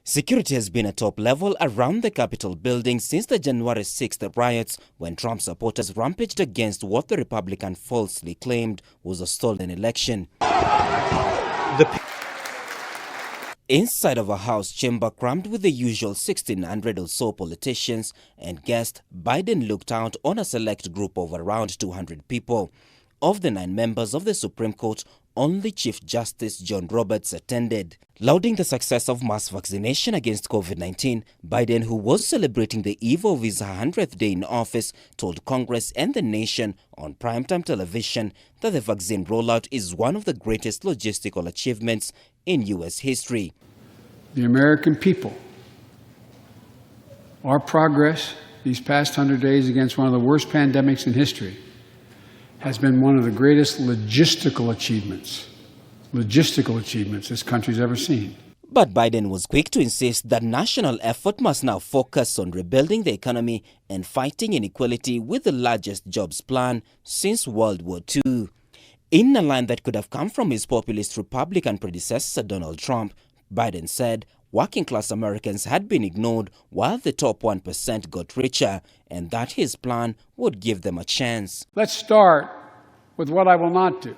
Security has been at top level around the Capitol building since the January 6th riots, when Trump supporters rampaged against what the Republican falsely claimed was a stolen election. Inside of a House chamber crammed with the usual 1,600 or so politicians and guests, Biden looked out on a select group of around 200 people. Of the 9 members of the Supreme Court, only Chief Justice John Roberts attended. Lauding the success of mass vaccination against COVID-19, Biden, who was celebrating the eve of his 100th day in office, told Congress and the nation on primetime television that the vaccine rollout is one of the greatest logistical achievements in U.S. history. The American people, our progress these past 100 days against one of the worst pandemics in history has been one of the greatest logistical achievements this country's ever seen. But Biden was quick to insist that national effort must now focus on rebuilding the economy and fighting inequality with the largest jobs plan since World War II. In a line that could have come from his populist Republican predecessor Donald Trump, Biden said working-class Americans had been ignored while the top 1% got richer, and that his plan would give them a chance. Let's start with what I will not do.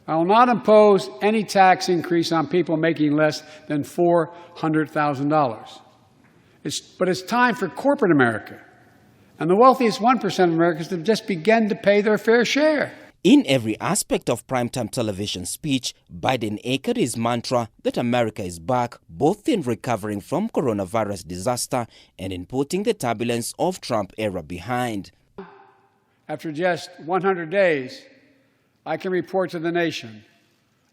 I will not impose any tax increase on people making less than $400,000. But it's time for corporate America and the wealthiest 1% of Americans to just begin to pay their fair share. In every aspect of primetime television speech, Biden echoed his mantra that America is back, both in recovering from coronavirus disaster and in putting the turbulence of Trump era behind. After just 100 days, I can report to the nation,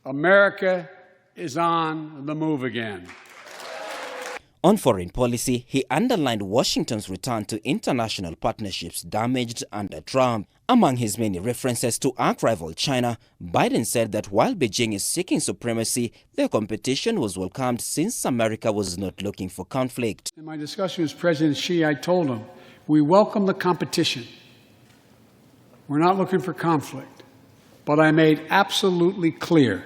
America is on the move again. On foreign policy, he underlined Washington's return to international partnerships damaged under Trump. Among his many references to arch-rival China, Biden said that while Beijing is seeking supremacy, their competition was welcomed since America was not looking for conflict. In my discussion with President Xi, I told him, we welcome the competition. We're not looking for conflict. But I made absolutely clear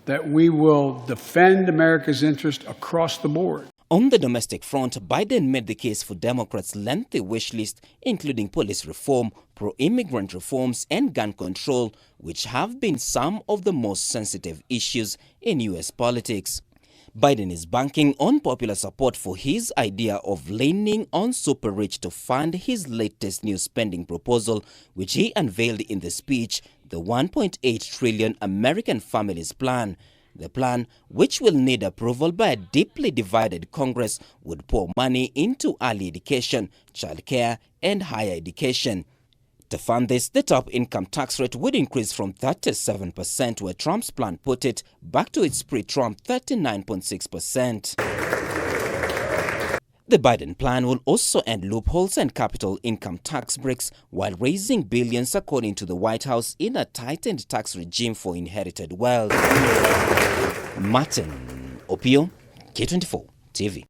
that we will defend America's interest across the board. On the domestic front, Biden made the case for Democrats' lengthy wish list, including police reform, pro-immigrant reforms, and gun control, which have been some of the most sensitive issues in U.S. politics. Biden is banking on popular support for his idea of leaning on super-rich to fund his latest new spending proposal, which he unveiled in the speech, the $1.8 trillion American Families Plan. The plan, which will need approval by a deeply divided Congress, would pour money into early education, childcare, and higher education. To fund this, the top income tax rate would increase from 37%, where Trump's plan put it, back to its pre-Trump 39.6%. The Biden plan will also end loopholes and capital income tax breaks while raising billions, according to the White House, in a tightened tax regime for inherited wealth. Martin Opiyo, K24 TV.